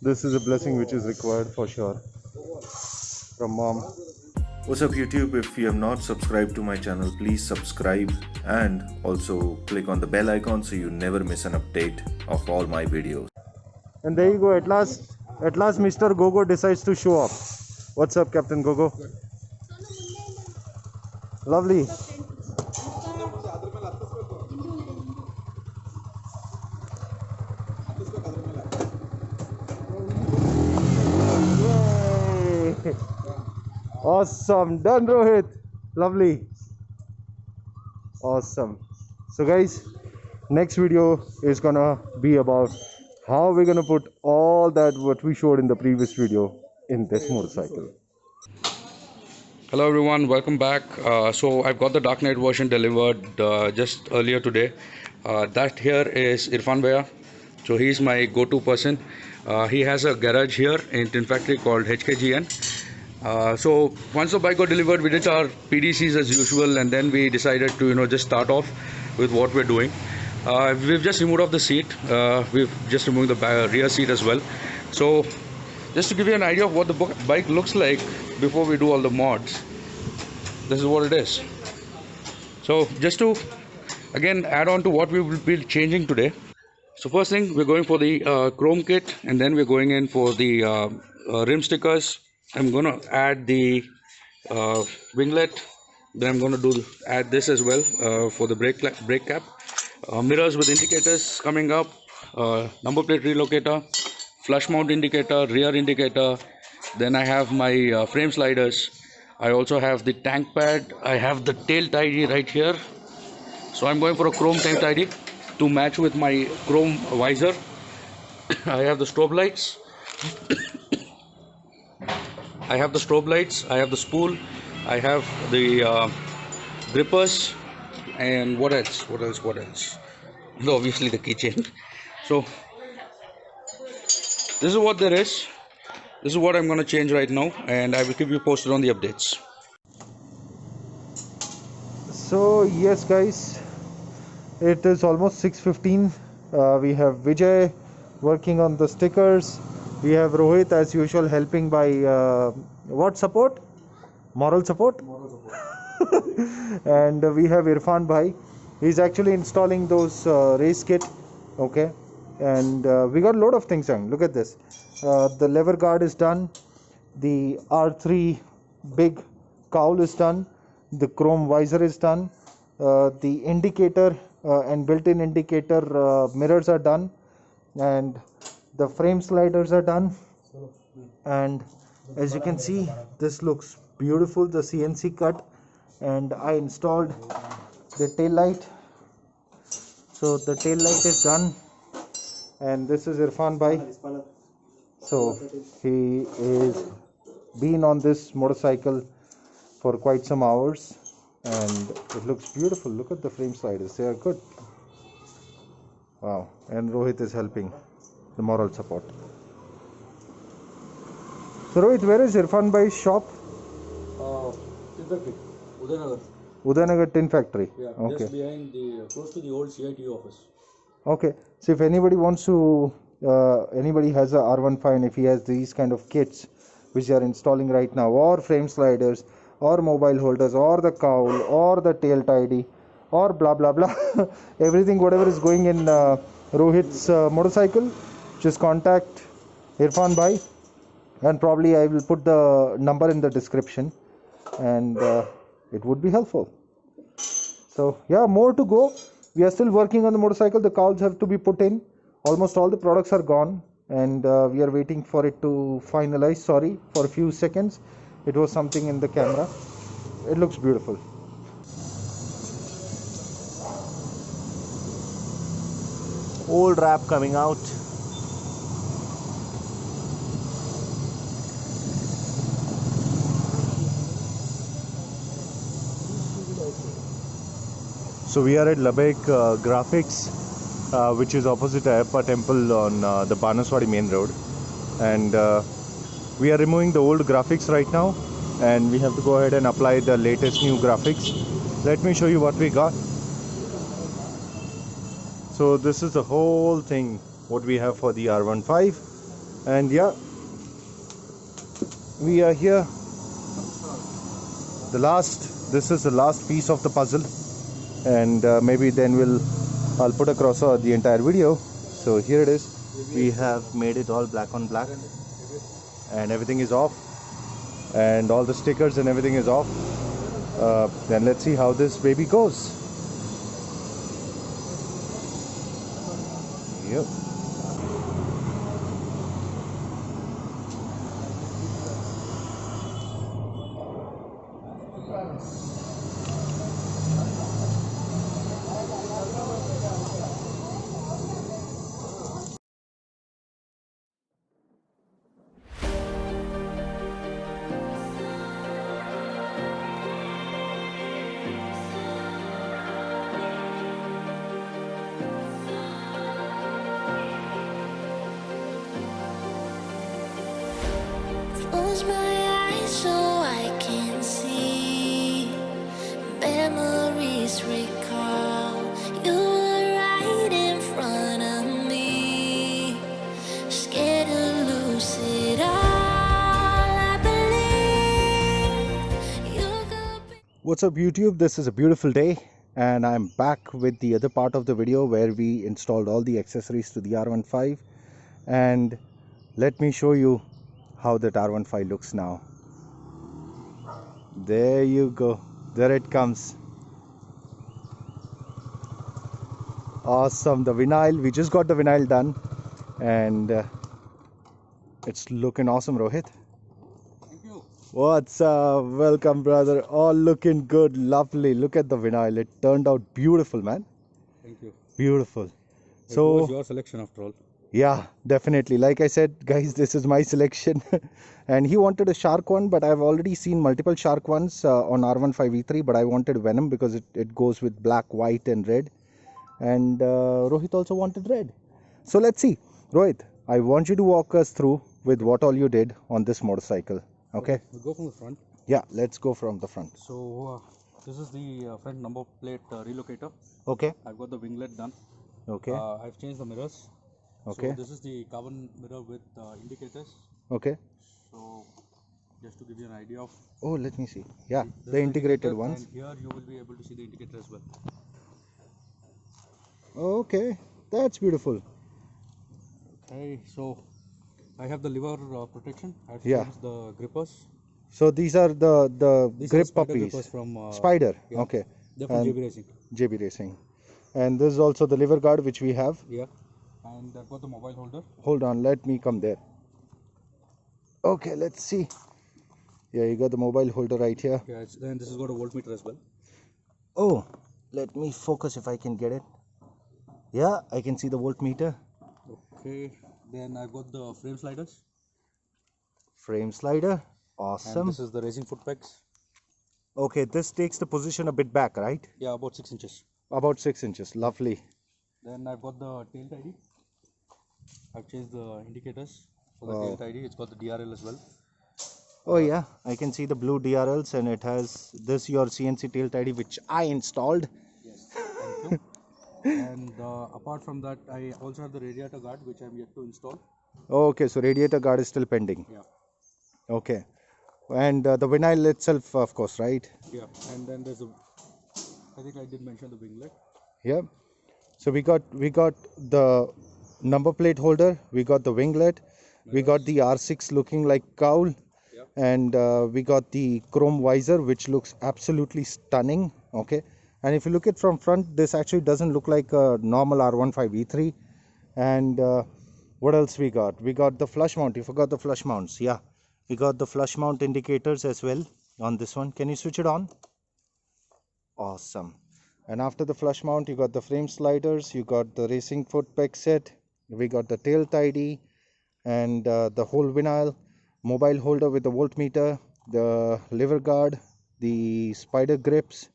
This is a blessing which is required for sure from mom. What's up YouTube? If you have not subscribed to my channel, please subscribe and also click on the bell icon so you never miss an update of all my videos. And there you go, at last Mr. Gogo decides to show up. What's up, Captain Gogo? Lovely. Yay! Awesome, done Rohit. Lovely. Awesome. So guys, next video is gonna be about how we're gonna put all that what we showed in the previous video in this motorcycle. Hello everyone, welcome back. So I've got the Dark Knight version delivered just earlier today. That here is Irfan Bhaiya. So he's my go-to person. He has a garage here in Tin Factory called HKGN. So once the bike got delivered, we did our PDCs as usual, and then we decided to just start off with what we're doing. We've just removed off the seat. We've just removed the rear seat as well. So just to give you an idea of what the bike looks like before we do all the mods, this is what it is. So just to again add on to what we will be changing today. So first thing, we're going for the chrome kit, and then we're going in for the rim stickers. I'm going to add the winglet, then I'm going to add this as well for the brake cap. Mirrors with indicators coming up, number plate relocator, flush mount indicator, rear indicator. Then I have my frame sliders. I also have the tank pad. I have the tail tidy right here. So I'm going for a chrome tail tidy to match with my chrome visor. I have the strobe lights. I have the strobe lights. I have the spool. I have the grippers. And what else? What else? Obviously the keychain. So this is what there is. This is what I'm going to change right now, and I will keep you posted on the updates. So yes guys, it is almost 6:15. We have Vijay working on the stickers. We have Rohit as usual helping by what support? Moral support. And we have Irfan Bhai. He's actually installing those race kit. Okay. And we got a lot of things done. Look at this. The lever guard is done. The R3 big cowl is done. The chrome visor is done. The indicator and built-in indicator mirrors are done, and the frame sliders are done. And as you can see, this looks beautiful, the CNC cut. And I installed the tail light. So the tail light is done. And this is Irfan Bhai. So he is been on this motorcycle for quite some hours, and it looks beautiful. Look at the frame sliders, they are good. Wow. And Rohit is helping the moral support. So Rohit, where is Irfan Bhai's shop? Tin Factory, Udayanagar. Udayanagar Tin Factory. Yeah, Okay. just behind close to the old CITU office. Okay, so if anybody wants to, anybody has a R15, and if he has these kind of kits which they are installing right now, or frame sliders, or mobile holders, or the cowl, or the tail tidy, or blah blah blah, everything whatever is going in Rohit's motorcycle, just contact Irfan Bhai, and probably I will put the number in the description, and it would be helpful. So yeah, more to go. We are still working on the motorcycle. The cowls have to be put in. Almost all the products are gone, and we are waiting for it to finalize. Sorry for a few seconds, it was something in the camera. It looks beautiful. Old wrap coming out. So we are at Labek Graphics, which is opposite Ayappa Temple on the Banaswadi main road, and we are removing the old graphics right now, and we have to go ahead and apply the latest new graphics. Let me show you what we got. So this is the whole thing what we have for the R15. And yeah, we are here. This is the last piece of the puzzle, and maybe then I'll put across the entire video. So here it is. We have made it all black on black, and everything is off, and all the stickers and everything is off. Then let's see how this baby goes. Yep. Close my eyes so I can see. Memories recall. You were right in front of me. Scared to lose it all. I believe you could be. What's up YouTube? This is a beautiful day and I'm back with the other part of the video where we installed all the accessories to the R15, and let me show you how that R15 looks now. There you go, there it comes. Awesome. The vinyl, we just got the vinyl done, and it's looking awesome. Rohit, Thank you. what's up? Welcome brother. All looking good, lovely. Look at the vinyl, it turned out beautiful, man. Thank you. Beautiful. It So was your selection after all. yeah, definitely. Like I said, guys, this is my selection. And he wanted a shark one, but I've already seen multiple shark ones on R15V3, but I wanted Venom because it goes with black, white and red. And Rohit also wanted red. So let's see. Rohit, I want you to walk us through with what all you did on this motorcycle. Okay? We'll go from the front. Yeah, let's go from the front. So this is the front number plate relocator. Okay? I've got the winglet done. Okay? I've changed the mirrors. Okay? So this is the carbon mirror with indicators. Okay? So just to give you an idea of Oh, let me see. Yeah, this the is integrated indicator, ones. and here you will be able to see the indicator as well. Okay, that's beautiful. Okay, so I have the lever protection. I've Yeah. changed the grippers. So these are the These grip are Spider puppies. grippers from Spider. yeah. Okay. They're from And JB Racing. JB Racing. And this is also the lever guard which we have. Yeah, and I've got the mobile holder. Hold on, let me come there. Okay, let's see. Yeah, you got the mobile holder right here. Yeah, then this has got a voltmeter as well. Oh, let me focus if I can get it. Yeah, I can see the voltmeter. Okay, then I've got the frame sliders. Frame slider. And Awesome. this is the racing foot pegs. Okay, this takes the position a bit back, right? Yeah, about 6 inches. About 6 inches. Lovely. Then I've got the tail tidy. I've changed the indicators for the Wow. tail tidy. It's got the DRL as well. Oh yeah, I can see the blue DRLs, and it has this your CNC tail tidy which I installed. Yes, thank you. And apart from that, I also have the radiator guard which I'm yet to install. Okay, so radiator guard is still pending. Yeah, Okay, and the vinyl itself, of course, right? yeah. And then there's a, I think I did mention the winglet. Yeah. So we got the number plate holder, we got the winglet, we got the R6 looking like cowl, Yeah. and we got the chrome visor which looks absolutely stunning. Okay, and if you look at from front, this actually doesn't look like a normal R15V3. And what else we got? We got the flush mount. You forgot the flush mounts. Yeah, we got the flush mount indicators as well on this one. Can you switch it on? Awesome. And after the flush mount, you got the frame sliders, you got the racing foot peg set, we got the tail tidy, and the whole vinyl, mobile holder with the voltmeter, the lever guard, the spider grips.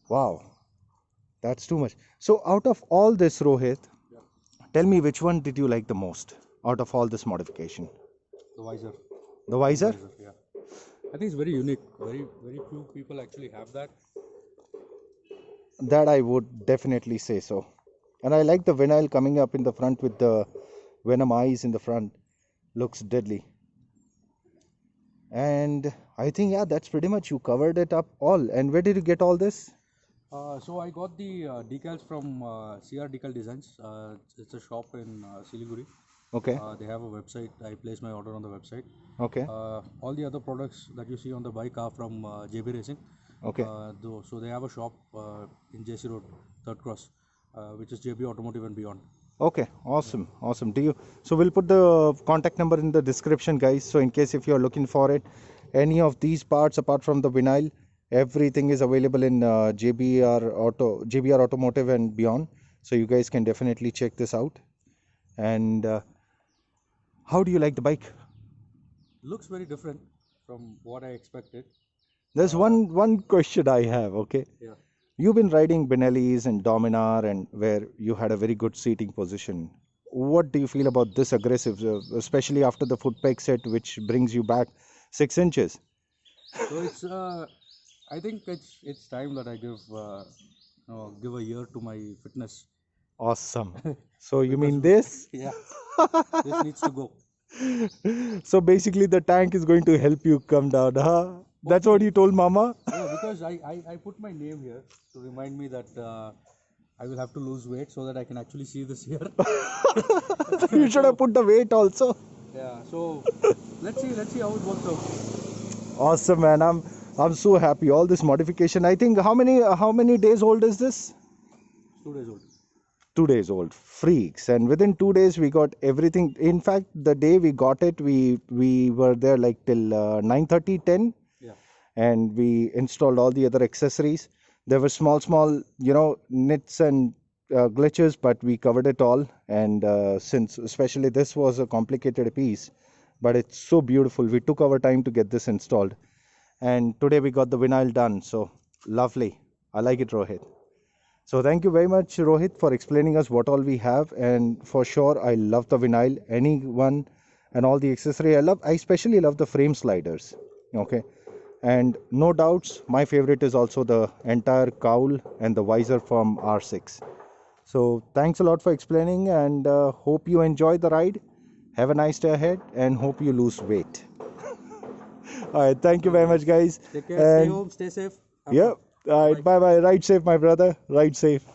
Wow, that's too much. So out of all this, Rohit, tell me which one did you like the most out of all this modification? The visor. The visor? Yeah. I think it's very unique. Very few people actually have that. That I would definitely say so. And I like the vinyl coming up in the front with the venom eyes in the front. Looks deadly. And I think, yeah, that's pretty much, you covered it up all. And where did you get all this? So I got the decals from CR Decal Designs. It's a shop in Siliguri. Okay. They have a website. I place my order on the website. Okay. All the other products that you see on the bike are from JB Racing. Okay. So they have a shop in JC Road, Third Cross, which is JB Automotive and Beyond. Okay, awesome, awesome. So we'll put the contact number in the description, guys. So in case if you're looking for it, any of these parts apart from the vinyl, everything is available in JBR Automotive and Beyond. So you guys can definitely check this out. And how do you like the bike? Looks very different from what I expected. There's one question I have. Okay. Yeah. You've been riding Benellis and Dominar, and where you had a very good seating position. What do you feel about this aggressive, especially after the foot peg set, which brings you back 6 inches? So it's I think it's time that I give a year to my fitness. Awesome. So you mean this? Yeah. This needs to go. So basically the tank is going to help you come down, huh? That's what you told Mama? Yeah, because I put my name here to remind me that I will have to lose weight so that I can actually see this here. You should have put the weight also. Yeah, so let's see how it works out. Awesome, man. I'm so happy. All this modification. I think how many days old is this? 2 days old. 2 days old. Freaks. And within 2 days we got everything. In fact, the day we got it, we were there like till 9:30, 10. Yeah. And we installed all the other accessories. There were small nits and glitches, but we covered it all. And since especially this was a complicated piece, but it's so beautiful, we took our time to get this installed. And today we got the vinyl done. So lovely. I like it, Rohit. So thank you very much, Rohit, for explaining us what all we have. And for sure, I love the vinyl, anyone and all the accessory. I especially love the frame sliders. Okay. And no doubts, my favorite is also the entire cowl and the visor from R6. So thanks a lot for explaining, and hope you enjoy the ride. Have a nice day ahead and hope you lose weight. All right. Thank you very much, guys. Take care, stay And home, stay safe. yeah. All right. Bye bye. Ride safe, my brother. Ride safe.